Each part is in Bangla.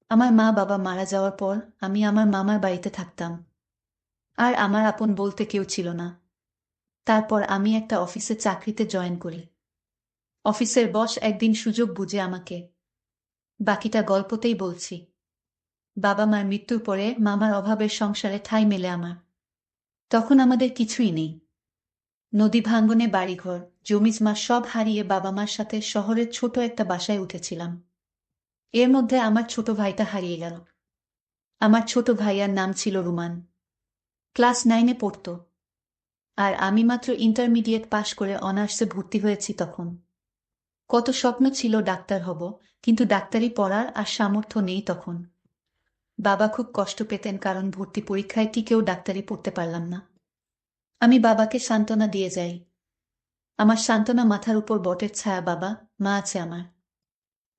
আমার মা বাবা মারা যাওয়ার পর আমি আমার মামার বাড়িতে থাকতাম। আর আমার আপন বলতে কেউ ছিল না। তারপর আমি একটা অফিসে চাকরিতে জয়েন করি। অফিসের বস একদিন সুযোগ বুঝে আমাকে, বাকিটা গল্পতেই বলছি। বাবা মার মৃত্যুর পরে মামার অভাবের সংসারে ঠাঁই মেলে আমার। তখন আমাদের কিছুই নেই। নদী ভাঙ্গনে বাড়িঘর, জমিজমা সব হারিয়ে বাবা মার সাথে শহরের ছোট একটা বাসায় উঠেছিলাম। এর মধ্যে আমার ছোট ভাইটা হারিয়ে গেল। আমার ছোট ভাইয়ার নাম ছিল রুমান। ক্লাস 9-এ পড়ত। আর আমি মাত্র ইন্টারমিডিয়েট পাশ করে অনার্সে ভর্তি হয়েছি তখন। কত স্বপ্ন ছিল ডাক্তার হব, কিন্তু ডাক্তারি পড়ার আর সামর্থ্য নেই তখন। বাবা খুব কষ্ট পেতেন কারণ ভর্তি পরীক্ষায় টিকেও ডাক্তারি পড়তে পারলাম না। আমি বাবাকে সান্ত্বনা দিয়ে যাই। আমার সান্ত্বনা মাথার উপর বটের ছায়া। বাবা মা আছে আমার।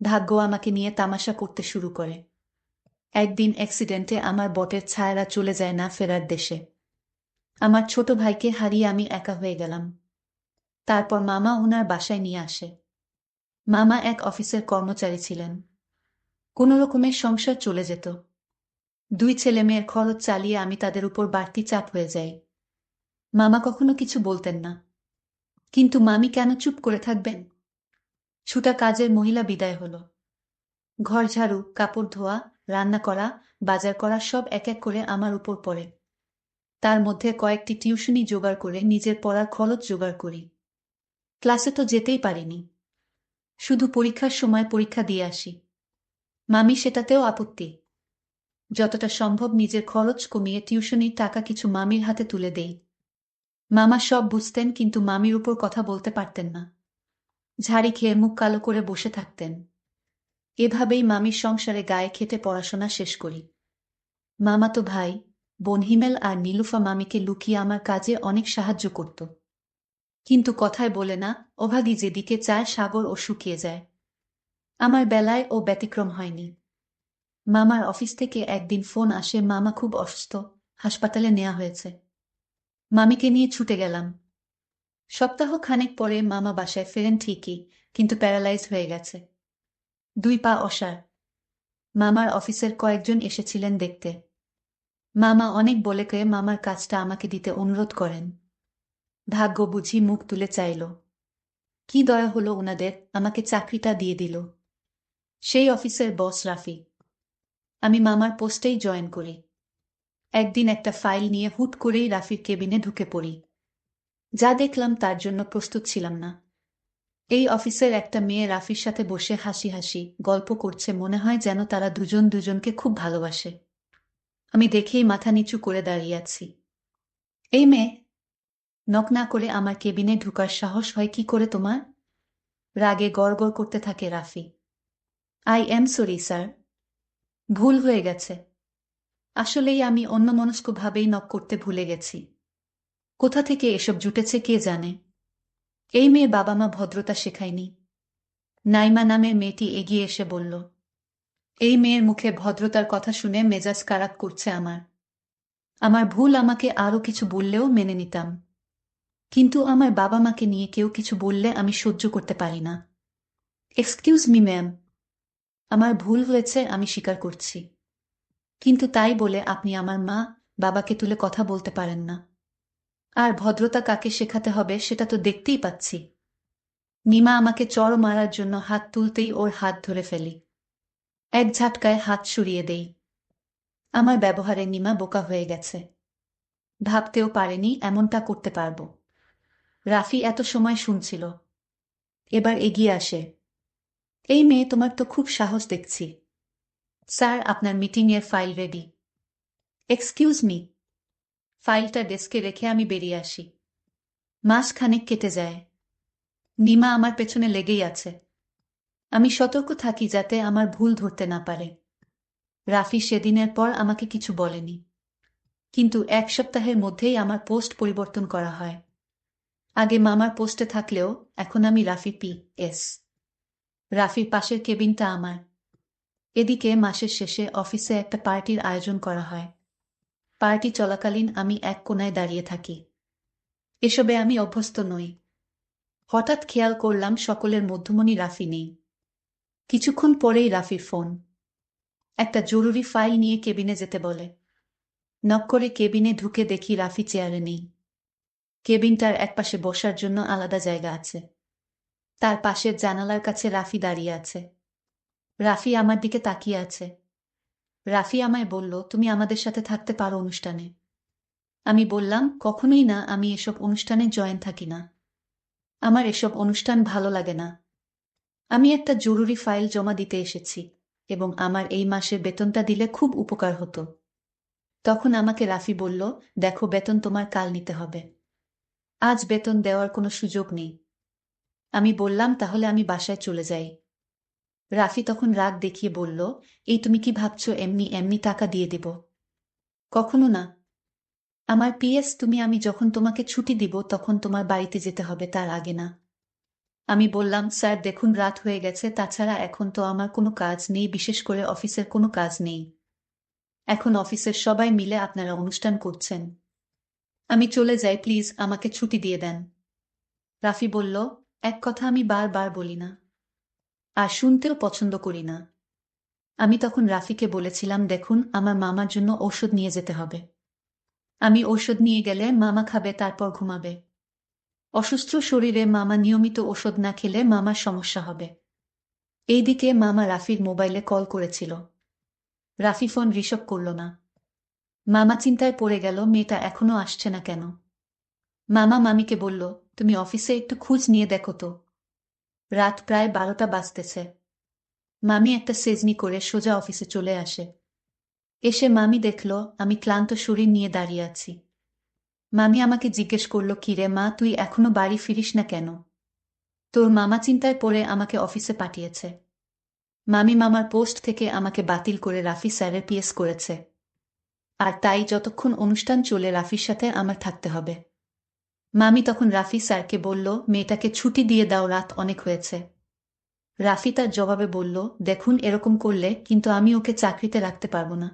ভাগ্য আমাকে নিয়ে তামাশা করতে শুরু করে। একদিন অ্যাক্সিডেন্টে আমার বটের ছায়ারা চলে যায় না ফেরার দেশে। আমার ছোট ভাইকে হারিয়ে আমি একা হয়ে গেলাম। তারপর মামা ওনার বাসায় নিয়ে আসে। মামা এক অফিসের কর্মচারী ছিলেন। কোনো রকমের সংসার চলে যেত। দুই ছেলে মেয়ের খরচ চালিয়ে আমি তাদের উপর বাড়তি চাপ হয়ে যাই। মামা কখনো কিছু বলতেন না। কিন্তু মামি কেন চুপ করে থাকবেন? ছুটা কাজের মহিলা বিদায় হলো। ঘর ঝাড়ু, কাপড় ধোয়া, রান্না করা, বাজার করা সব এক এক করে আমার উপর পড়ে। তার মধ্যে কয়েকটি টিউশনি জোগাড় করে নিজের পড়ার খরচ জোগাড় করি। ক্লাসে তো যেতেই পারিনি। শুধু পরীক্ষার সময় পরীক্ষা দিয়ে আসি। মামি সেটাতেও আপত্তি। যতটা সম্ভব নিজের খরচ কমিয়ে টিউশনির টাকা কিছু মামির হাতে তুলে দেই। মামা সব বুঝতেন কিন্তু মামির উপর কথা বলতে পারতেন না। ঝাড়ি খেয়ে মুখ কালো করে বসে থাকতেন। এভাবেই মামির সংসারে গায়ে খেটে পড়াশোনা শেষ করি। মামাতো ভাই, বোন হিমেল আর নীলুফা মামিকে লুকিয়ে আমার কাজে অনেক সাহায্য করত। কিন্তু কথায় বলে না, অভাগী যেদিকে চায় সাগর ও শুকিয়ে যায়। আমার বেলায় ও ব্যতিক্রম হয়নি। মামার অফিস থেকে একদিন ফোন আসে মামা খুব অসুস্থ, হাসপাতালে নেওয়া হয়েছে। মামিকে নিয়ে ছুটে গেলাম। সপ্তাহ খানেক পরে মামা বাসায় ফেরেন ঠিকই, কিন্তু প্যারালাইজ হয়ে গেছে। দুই পা অসাড়। মামার অফিসের কয়েকজন এসেছিলেন দেখতে। মামা অনেক বলে কয়ে মামার কাজটা আমাকে দিতে অনুরোধ করেন। ভাগ্য বুঝি মুখ তুলে চাইল। কি দয়া হলো ওনাদের, আমাকে চাকরিটা দিয়ে দিল। সেই অফিসের বস রাফি। আমি মামার পোস্টেই জয়েন করি। একদিন একটা ফাইল নিয়ে হুট করেই রাফির কেবিনে ঢুকে পড়ি। যা দেখলাম তার জন্য প্রস্তুত ছিলাম না। এই অফিসের একটা মেয়ে রাফির সাথে বসে হাসি হাসি গল্প করছে, মনে হয় যেন তারা দুজন দুজনকে খুব ভালোবাসে। আমি দেখেই মাথা নিচু করে দাঁড়িয়ে আছি। এই মেয়ে, নক না করে আমার কেবিনে ঢুকার সাহস হয় কি করে তোমার? রাগে গড়গড় করতে থাকে Rafi. I am sorry sir, ভুল হয়ে গেছে। আসলেই আমি অন্যমনস্কভাবেই নক করতে ভুলে গেছি। কোথা থেকে এসব জুটেছে কে জানে। এই মেয়ে বাবা মা ভদ্রতা শেখায়নি। নাইমা নামের মেয়েটি এগিয়ে এসে বলল। এই মেয়ের মুখে ভদ্রতার কথা শুনে মেজাজ কারাক করছে আমার। আমার ভুল, আমাকে আরো কিছু বললেও মেনে নিতাম। কিন্তু আমার বাবা মাকে নিয়ে কেউ কিছু বললে আমি সহ্য করতে পারি না। এক্সকিউজ মি ম্যাম, আমার ভুল হয়েছে, আমি স্বীকার করছি। কিন্তু তাই বলে আপনি আমার মা বাবাকে তুলে কথা বলতে পারেন না। আর ভদ্রতা কাকে শেখাতে হবে সেটা তো দেখতেই পাচ্ছি। নিমা আমাকে চড় মারার জন্য হাত তুলতেই ওর হাত ধরে ফেলি। এক ঝাটকায় হাত সরিয়ে দেই। আমার ব্যবহারে নিমা বোকা হয়ে গেছে। ভাবতেও পারেনি এমনটা করতে পারবো। রাফি এত সময় শুনছিল। এবার এগিয়ে আসে। এই মেয়ে, তোমার তো খুব সাহস দেখছি। স্যার, আপনার মিটিংয়ের ফাইল রেডি। Excuse me. ফাইলটা ডেস্কে রেখে আমি বেরিয়ে আসি। মাস খানেক কেটে যায়। নিমা আমার পেছনে লেগেই আছে। আমি সতর্ক থাকি যাতে আমার ভুল ধরতে না পারে। রাফি সেদিনের পর আমাকে কিছু বলেনি। কিন্তু এক সপ্তাহের মধ্যেই আমার পোস্ট পরিবর্তন করা হয়। আগে মামার পোস্টে থাকলেও এখন আমি রাফি পি.এস। রাফির পাশের কেবিনটা আমার। এদিকে মাসের শেষে অফিসে একটা পার্টির আয়োজন করা হয়। পার্টি চলাকালীন আমি এক কোণায় দাঁড়িয়ে থাকি। এসবে আমি অভ্যস্ত নই। হঠাৎ খেয়াল করলাম সকলের মধ্যমণি রাফি নেই। কিছুক্ষণ পরেই রাফির ফোন। একটা জরুরি ফাইল নিয়ে কেবিনে যেতে বলে। নক করে কেবিনে ঢুকে দেখি রাফি চেয়ারে নেই। কেবিনটার একপাশে বসার জন্য আলাদা জায়গা আছে। তার পাশের জানালার কাছে রাফি দাঁড়িয়ে আছে। রাফি আমার দিকে তাকিয়ে আছে। রাফি আমায় বলল, তুমি আমাদের সাথে থাকতে পারো অনুষ্ঠানে। আমি বললাম, কখনোই না, আমি এসব অনুষ্ঠানে জয়েন থাকি না। আমার এসব অনুষ্ঠান ভালো লাগে না। আমি একটা জরুরি ফাইল জমা দিতে এসেছি এবং আমার এই মাসের বেতনটা দিলে খুব উপকার হতো। তখন আমাকে রাফি বলল, দেখো, বেতন তোমার কাল নিতে হবে। আজ বেতন দেওয়ার কোনো সুযোগ নেই। আমি বললাম, তাহলে আমি বাসায় চলে যাই। রাফি তখন রাগ দেখিয়ে বলল, এই তুমি কি ভাবছো এমনি এমনি টাকা দিয়ে দেব? কখনো না। আমার পিএস তুমি, আমি যখন তোমাকে ছুটি দিব তখন তোমার বাড়িতে যেতে হবে, তার আগে না। আমি বললাম, স্যার দেখুন, রাত হয়ে গেছে, তাছাড়া এখন তো আমার কোনো কাজ নেই, বিশেষ করে অফিসের কোনো কাজ নেই। এখন অফিসের সবাই মিলে আপনারা অনুষ্ঠান করছেন। আমি চলে যাই, প্লিজ আমাকে ছুটি দিয়ে দেন। রাফি বলল, এক কথা আমি বারবার বলি না, আর শুনতেও পছন্দ করি না। আমি তখন রাফিকে বলেছিলাম, দেখুন, আমার মামার জন্য ঔষধ নিয়ে যেতে হবে। আমি ঔষধ নিয়ে গেলে মামা খাবে, তারপর ঘুমাবে। অসুস্থ শরীরে মামা নিয়মিত ওষুধ না খেলে মামার সমস্যা হবে। এইদিকে মামা রাফির মোবাইলে কল করেছিল। রাফি ফোন রিসিভ করল না। মামা চিন্তায় পড়ে গেল, মেয়েটা এখনো আসছে না কেন। মামা মামিকে বলল, তুমি অফিসে একটু খোঁজ নিয়ে দেখো তো। রাত প্রায় 12টা বাজতেছে। মামি একটা সেজনি করে সোজা অফিসে চলে আসে। এসে মামি দেখল আমি ক্লান্ত শরীর নিয়ে দাঁড়িয়ে আছি। মামি আমাকে জিজ্ঞেস করল, কিরে মা, তুই এখনো বাড়ি ফিরিস না কেন? তোর মামা চিন্তায় পড়ে আমাকে অফিসে পাঠিয়েছে। মামি মামার পোস্ট থেকে আমাকে বাতিল করে রাফি স্যারের পিএস করেছে। আর তাই যতক্ষণ অনুষ্ঠান চলে রাফির সাথে আমার থাকতে হবে। মামি তখন রাফি স্যারকে বলল, মেয়েটাকে ছুটি দিয়ে দাও, রাত অনেক হয়েছে। রাফি তার জবাবে বলল, দেখুন, এরকম করলে কিন্তু আমি ওকে চাকরিতে রাখতে পারবো না।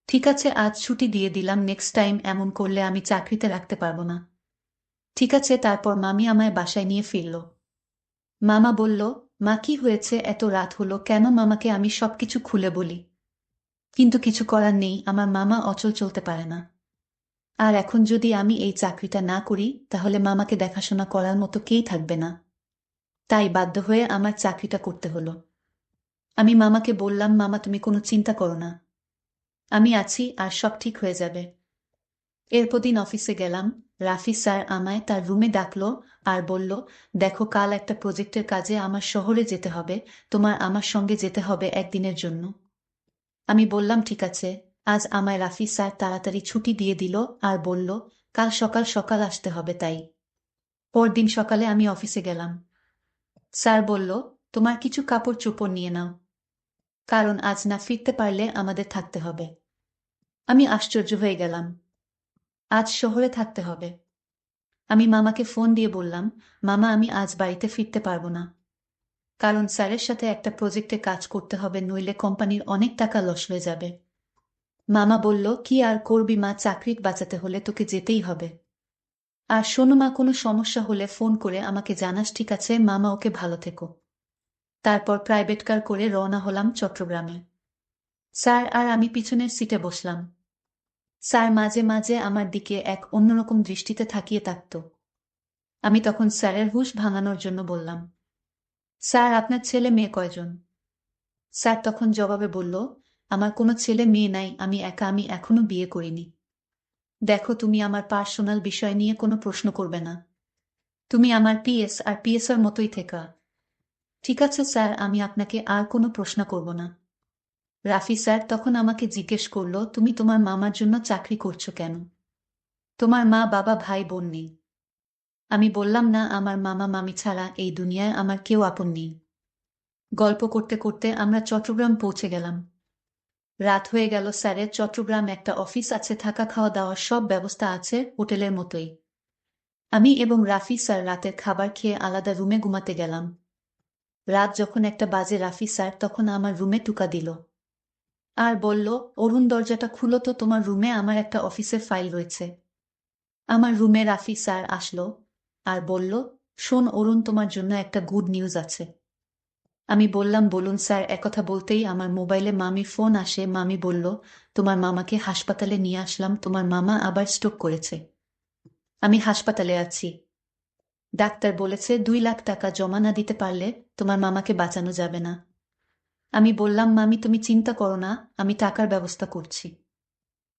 ঠিক আছে, আজ ছুটি দিয়ে দিলাম, নেক্সট টাইম এমন করলে আমি চাকরিতে রাখতে পারবো না। ঠিক আছে। তারপর মামি আমায় বাসায় নিয়ে ফিরল। মামা বলল, মা কি হয়েছে, এত রাত হলো কেন? মামাকে আমি সবকিছু খুলে বলি, কিন্তু কিছু করার নেই, আমার মামা অচল চলতে পারে না। আর এখন যদি আমি এই চাকরিটা না করি তাহলে মামাকে দেখাশোনা করার মতো কেই থাকবে না। তাই বাধ্য হয়ে আমার চাকরিটা করতে হলো। আমি মামাকে বললাম, মামা তুমি কোনো চিন্তা করো না, আমি আছি, আর সব ঠিক হয়ে যাবে। এরপর দিন অফিসে গেলাম। রাফি স্যার আমায় তার রুমে ডাকলো আর বলল, দেখো, কাল একটা প্রজেক্টের কাজে আমার শহরে যেতে হবে, তোমার আমার সঙ্গে যেতে হবে একদিনের জন্য। আমি বললাম, ঠিক আছে। আজ আমায় রাফি স্যার তাড়াতাড়ি ছুটি দিয়ে দিল আর বলল, কাল সকাল সকাল আসতে হবে। তাই পরদিন সকালে আমি অফিসে গেলাম। স্যার বলল, তোমার কিছু কাপড় চোপড় নিয়ে নাও, কারণ আজ না ফিরতে পারলে আমাদের থাকতে হবে। আমি আশ্চর্য হয়ে গেলাম, আজ শহরে থাকতে হবে? আমি মামাকে ফোন দিয়ে বললাম, মামা, আমি আজ বাড়িতে ফিরতে পারবো না, কারণ স্যারের সাথে একটা প্রজেক্টে কাজ করতে হবে, নইলে কোম্পানির অনেক টাকা লস হয়ে যাবে। মামা বলল, কি আর করবি মা, চাকরি বাঁচাতে হলে তোকে যেতেই হবে। আর শোনো মা, কোনো সমস্যা হলে ফোন করে আমাকে জানাস, ঠিক আছে? মামা, ওকে, ভালো থেকো। তারপর প্রাইভেট কার করে রওনা হলাম চট্টগ্রামে। স্যার আর আমি পিছনের সিটে বসলাম। স্যার মাঝে মাঝে আমার দিকে এক অন্যরকম দৃষ্টিতে তাকিয়ে থাকত। আমি তখন স্যারের হুঁশ ভাঙানোর জন্য বললাম, স্যার, আপনার ছেলে মেয়ে কয়জন? স্যার তখন জবাবে বলল, আমার কোনো ছেলে মেয়ে নাই, আমি একা, আমি এখনো বিয়ে করিনি। দেখো, তুমি আমার পার্সোনাল বিষয় নিয়ে কোনো প্রশ্ন করবে না। তুমি আমার পিএস আর পিএসআর মতোই থেকা। ঠিক আছে স্যার, আমি আপনাকে আর কোনো প্রশ্ন করব না। রাফি স্যার তখন আমাকে জিজ্ঞেস করল, তুমি তোমার মামার জন্য চাকরি করছো কেন? তোমার মা বাবা ভাই বোন নেই? আমি বললাম, না, আমার মামা মামি ছাড়া এই দুনিয়ায় আমার কেউ আপন নেই। গল্প করতে করতে আমরা চট্টগ্রাম পৌঁছে গেলাম। রাত হয়ে গেল। স্যারের চট্টগ্রাম একটা অফিস আছে, থাকা খাওয়া দাওয়ার সব ব্যবস্থা আছে হোটেলের মতোই। আমি এবং রাফি স্যার রাতের খাবার খেয়ে আলাদা রুমে ঘুমাতে গেলাম। রাত যখন একটা বাজে, রাফি স্যার তখন আমার রুমে টোকা দিল আর বলল, অরুণ, দরজাটা খুলো তো, তোমার রুমে আমার একটা অফিসের ফাইল রয়েছে। আমার রুমে রাফি স্যার আসলো আর বলল, শোন অরুণ, তোমার জন্য একটা গুড নিউজ আছে। আমি বললাম, বলুন স্যার। একথা বলতেই আমার মোবাইলে মামির ফোন আসে। মামি বলল, তোমার মামাকে হাসপাতালে নিয়ে আসলাম, তোমার মামা আবার স্ট্রোক করেছে। আমি হাসপাতালে আছি। ডাক্তার বলেছে 2 লাখ টাকা জমা না দিতে পারলে তোমার মামাকে বাঁচানো যাবে না। আমি বললাম, মামি তুমি চিন্তা করো না, আমি টাকার ব্যবস্থা করছি।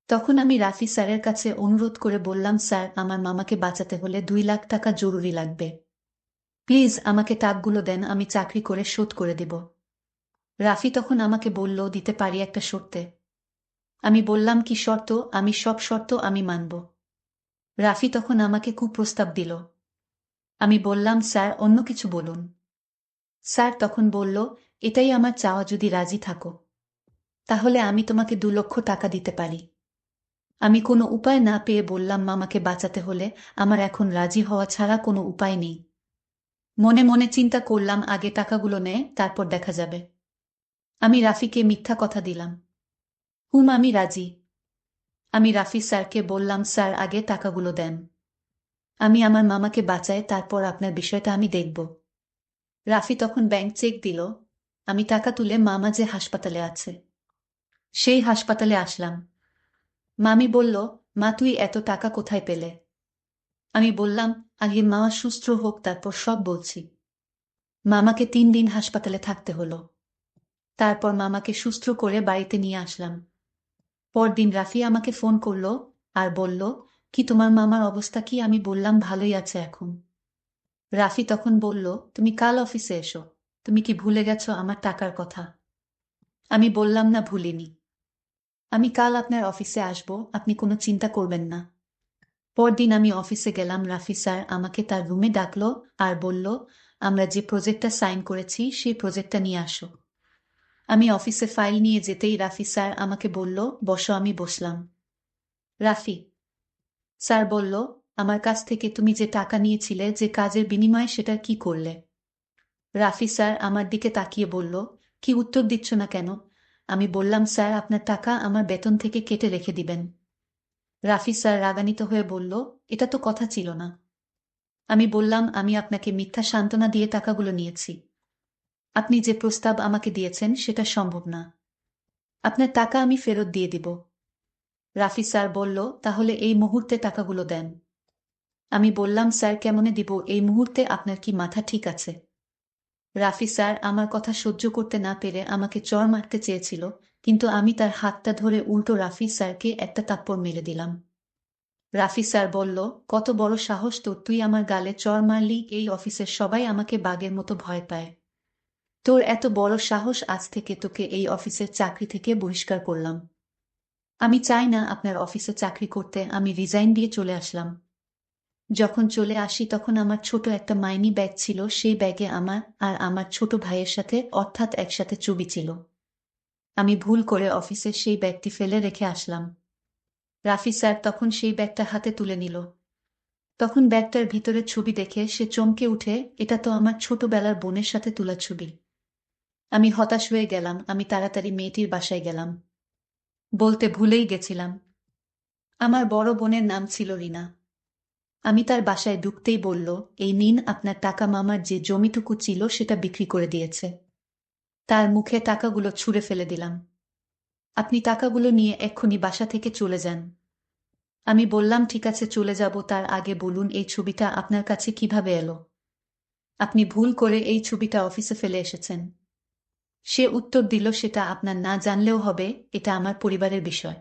তখন আমি রাফি স্যারের কাছে অনুরোধ করে বললাম, স্যার আমার মামাকে বাঁচাতে হলে 2 লাখ টাকা জরুরি লাগবে। প্লিজ আমাকে টাকাগুলো দেন, আমি চাকরি করে শোধ করে দেব। রাফি তখন আমাকে বলল, দিতে পারি একটা শর্তে। আমি বললাম, কি শর্ত? আমি সব শর্ত আমি মানব। রাফি তখন আমাকে কুপ্রস্তাব দিল। আমি বললাম, স্যার অন্য কিছু বলুন। স্যার তখন বলল, এটাই আমার চাওয়া, যদি রাজি থাকো তাহলে আমি তোমাকে 2 লক্ষ টাকা দিতে পারি। আমি কোনো উপায় না পেয়ে বললাম, মামাকে বাঁচাতে হলে আমার এখন রাজি হওয়া ছাড়া কোনো উপায় নেই। মনে মনে চিন্তা করলাম, আগে টাকাগুলো নে, তারপর দেখা যাবে। আমি রাফিকে মিথ্যা কথা দিলাম। আমি রাজি। আমি রাফি স্যারকে বললাম, স্যার আগে টাকাগুলো দেন, আমি আমার মামাকে বাঁচাই, তারপর আপনার বিষয়টা আমি দেখব। রাফি তখন ব্যাংক চেক দিল। আমি টাকা তুলে মামা যে হাসপাতালে আছে সেই হাসপাতালে আসলাম। মামি বলল, মা তুই এত টাকা কোথায় পেলে? আমি বললাম, আগে মামা সুস্থ হোক তারপর সব বলছি। মামাকে 3 দিন হাসপাতালে থাকতে হলো। তারপর মামাকে সুস্থ করে বাড়িতে নিয়ে আসলাম। পরদিন রাফি আমাকে ফোন করলো আর বলল, কি তোমার মামার অবস্থা কি? আমি বললাম, ভালোই আছে এখন। রাফি তখন বলল, তুমি কাল অফিসে এসো। তুমি কি ভুলে গেছো আমার টাকার কথা? আমি বললাম, না ভুলিনি। আমি কাল আপনার অফিসে আসব, আপনি কোনো চিন্তা করবেন না। পরদিন আমি অফিসে গেলাম। রাফি স্যার আমাকে তার রুমে ডাকলো আর বলল, আমরা যে প্রজেক্টটা সাইন করেছি সেই প্রজেক্টটা নিয়ে আসো। আমি অফিসে ফাইল নিয়ে যেতেই রাফি স্যার আমাকে বলল, বসো। আমি বসলাম। রাফি স্যার বলল, আমার কাছ থেকে তুমি যে টাকা নিয়েছিলে, যে কাজের বিনিময়ে, সেটা কি করলে? রাফি স্যার আমার দিকে তাকিয়ে বলল, কি উত্তর দিচ্ছ না কেন? আমি বললাম, স্যার আপনার টাকা আমার বেতন থেকে কেটে রেখে দিবেন। রাফি স্যার রাগান্বিত হয়ে বলল, এটা তো কথা ছিল না। আমি বললাম, আমি আপনাকে মিথ্যা সান্ত্বনা দিয়ে টাকাগুলো নিয়েছি। আপনি যে প্রস্তাব আমাকে দিয়েছেন সেটা সম্ভব না। আপনার টাকা আমি ফেরত দিয়ে দিব। রাফি স্যার বলল, তাহলে এই মুহূর্তে টাকাগুলো দেন। আমি বললাম, স্যার কেমনে দিব এই মুহূর্তে? আপনার কি মাথা ঠিক আছে? রাফি স্যার আমার কথা সহ্য করতে না পেরে আমাকে চড় মারতে চেয়েছিল, কিন্তু আমি তার হাতটা ধরে উল্টো রাফি স্যারকে একটা থাপ্পড় মেরে দিলাম। রাফি স্যার বলল, কত বড় সাহস তোর, তুই আমার গালে চড় মারলি? এই অফিসের সবাই আমাকে বাঘের মতো ভয় পায়। তোর এত বড় সাহস, আজ থেকে তোকে এই অফিসের চাকরি থেকে বহিষ্কার করলাম। আমি চাই না আপনার অফিসে চাকরি করতে। আমি রিজাইন দিয়ে চলে আসলাম। যখন চলে আসি তখন আমার ছোট একটা মাইনি ব্যাগ ছিল, সেই ব্যাগে আমার আর আমার ছোট ভাইয়ের সাথে, অর্থাৎ একসাথে ছবি ছিল। আমি ভুল করে অফিসে সেই ব্যাগটি ফেলে রেখে আসলাম। রাফি স্যার তখন সেই ব্যাগটা হাতে তুলে নিল। তখন ব্যাগটার ভিতরে ছবি দেখে সে চমকে উঠে, এটা তো আমার ছোটবেলার বোনের সাথে তোলা ছবি। আমি হতাশ হয়ে গেলাম। আমি তাড়াতাড়ি মেয়েটির বাসায় গেলাম। বলতে ভুলেই গেছিলাম, আমার বড় বোনের নাম ছিল রিনা। আমি তার বাসায় ঢুকতেই বলল, এই নিন আপনার টাকা, মামার যে জমিটুকু ছিল সেটা বিক্রি করে দিয়েছে। তার মুখে টাকাগুলো ছুঁড়ে ফেলে দিলাম। আপনি টাকাগুলো নিয়ে এক্ষুনি বাসা থেকে চলে যান। আমি বললাম, ঠিক আছে চলে যাব, তার আগে বলুন এই ছবিটা আপনার কাছে কিভাবে এলো? আপনি ভুল করে এই ছবিটা অফিসে ফেলে এসেছেন। সে উত্তর দিল, সেটা আপনার না জানলেও হবে, এটা আমার পরিবারের বিষয়।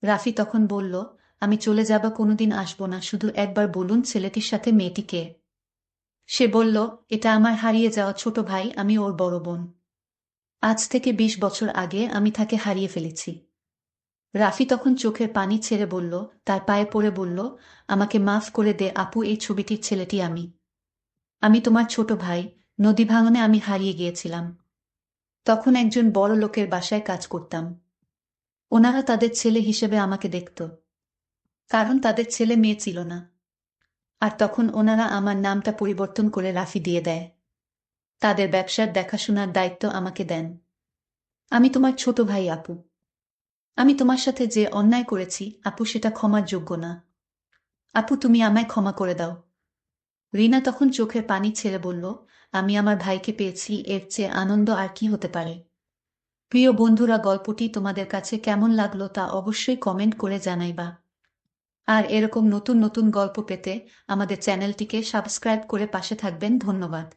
রাফি তখন বলল, আমি চলে যাব, কোনোদিন আসবো না, শুধু একবার বলুন ছেলেটির সাথে মেয়েটি কে? সে বলল, এটা আমার হারিয়ে যাওয়া ছোট ভাই, আমি ওর বড় বোন। আজ থেকে 20 বছর আগে আমি তাকে হারিয়ে ফেলেছি। রাফি তখন চোখের পানি ছেড়ে বলল, তার পায়ে পড়ে বলল, আমাকে মাফ করে দে আপু, এই ছবিটির ছেলেটি আমি। আমি তোমার ছোট ভাই। নদী ভাঙনে আমি হারিয়ে গিয়েছিলাম। তখন একজন বড় লোকের বাসায় কাজ করতাম। ওনারা তাদের ছেলে হিসেবে আমাকে দেখত, কারণ তাদের ছেলে মেয়ে ছিল না। আর তখন ওনারা আমার নামটা পরিবর্তন করে রাফি দিয়ে দেয়। তাদের ব্যবসার দেখাশোনার দায়িত্ব আমাকে দেন। আমি তোমার ছোট ভাই আপু। আমি তোমার সাথে যে অন্যায় করেছি আপু, সেটা ক্ষমার যোগ্য না। আপু তুমি আমায় ক্ষমা করে দাও। রিনা তখন চোখের পানি ছেড়ে বলল, আমি আমার ভাইকে পেয়েছি, এর চেয়ে আনন্দ আর কি হতে পারে। প্রিয় বন্ধুরা, গল্পটি তোমাদের কাছে কেমন লাগলো তা অবশ্যই কমেন্ট করে জানাইবা। আর এরকম নতুন নতুন গল্প পেতে আমাদের চ্যানেলটিকে সাবস্ক্রাইব করে পাশে থাকবেন। ধন্যবাদ।